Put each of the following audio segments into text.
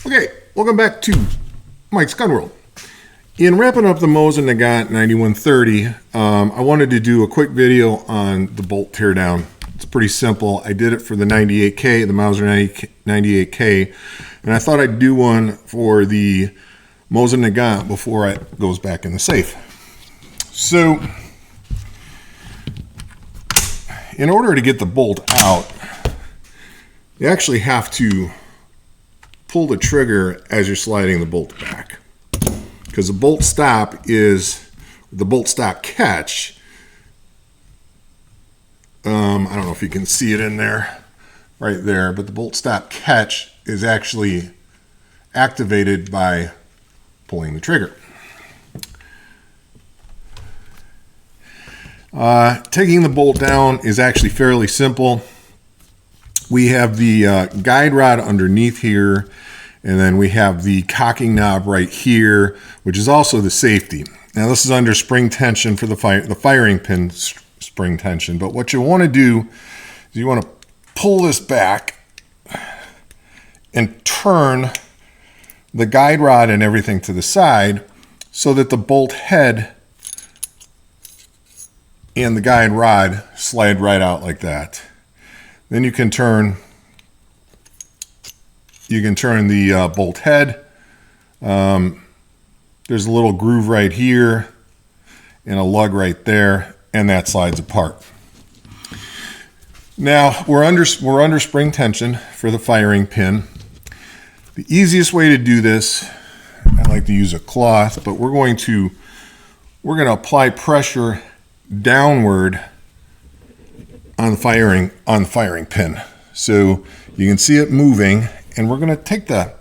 Okay, welcome back to Mike's Gun World. In wrapping up the Mosin Nagant 9130, I wanted to do a quick video on the bolt teardown. It's pretty simple. I did it for the 98K, the Mauser 98K, and I thought I'd do one for the Mosin Nagant before it goes back in the safe. So, in order to get the bolt out, you actually have to pull the trigger as you're sliding the bolt back, because the bolt stop catch. I don't know if you can see it in there, right there, but the bolt stop catch is actually activated by pulling the trigger. Taking the bolt down is actually fairly simple. We have the guide rod underneath here, and then we have the cocking knob right here, which is also the safety. Now this is under spring tension for the firing pin spring tension, but what you want to do is you want to pull this back and turn the guide rod and everything to the side so that the bolt head and the guide rod slide right out like that. Then you can turn the bolt head. There's a little groove right here and a lug right there, and that slides apart. Now we're under spring tension for the firing pin. The easiest way to do this, I like to use a cloth, but we're going to apply pressure downward on the firing pin. So you can see it moving, and we're going to take the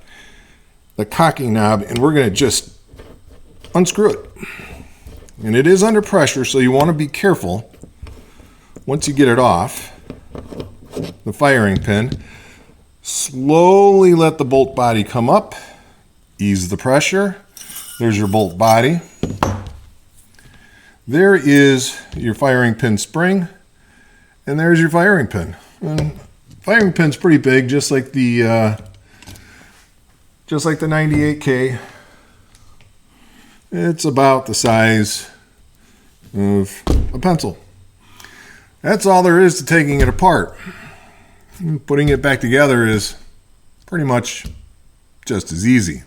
cocking knob and we're going to just unscrew it. And it is under pressure, so you want to be careful. Once you get it off the firing pin, slowly let the bolt body come up, ease the pressure. There's your bolt body. There is your firing pin spring. And there's your firing pin. And firing pin's pretty big, just like the 98K. It's about the size of a pencil. That's all there is to taking it apart. Putting it back together is pretty much just as easy.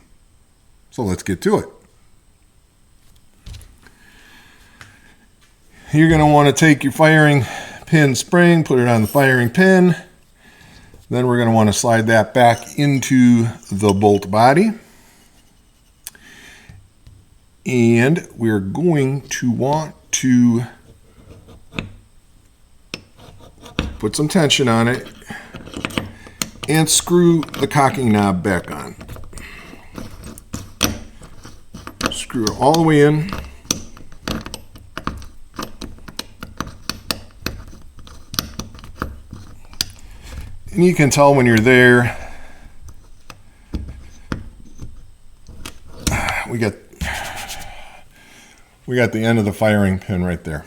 So let's get to it. You're going to want to take your firing pin spring, put it on the firing pin. Then we're going to want to slide that back into the bolt body. And we're going to want to put some tension on it and screw the cocking knob back on. Screw it all the way in. And you can tell when you're there, we got the end of the firing pin right there.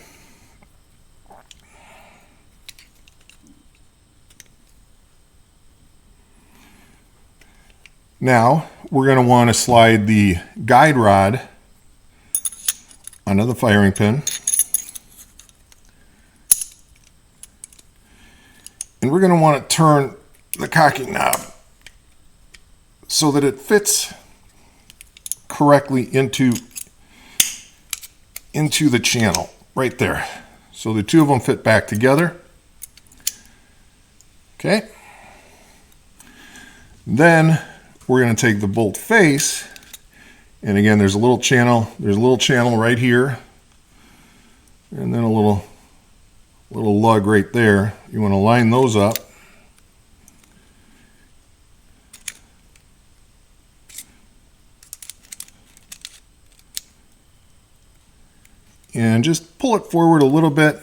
Now we're going to want to slide the guide rod onto the firing pin. And we're going to want to turn the cocking knob so that it fits correctly into the channel right there. So the two of them fit back together. Okay. Then we're going to take the bolt face, and again there's a little channel right here, and then a little lug right there. You want to line those up. And just pull it forward a little bit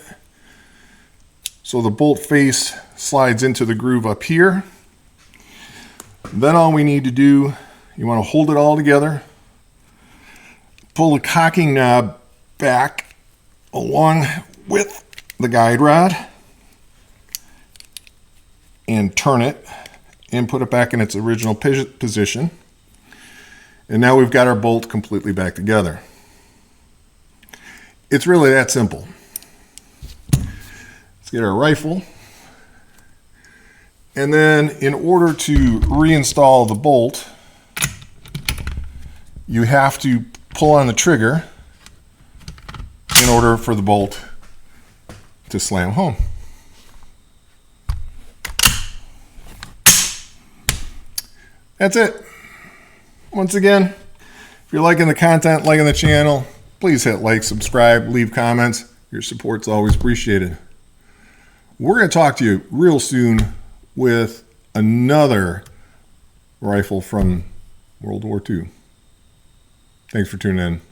so the bolt face slides into the groove up here. Then all we need to do, you want to hold it all together, pull the cocking knob back along with the guide rod, and turn it and put it back in its original position. And now we've got our bolt completely back together. It's really that simple. Let's get our rifle. And then in order to reinstall the bolt, you have to pull on the trigger in order for the bolt to slam home. That's it. Once again, if you're liking the content, liking the channel, please hit like, subscribe, leave comments. Your support's always appreciated. We're going to talk to you real soon with another rifle from World War II. Thanks for tuning in.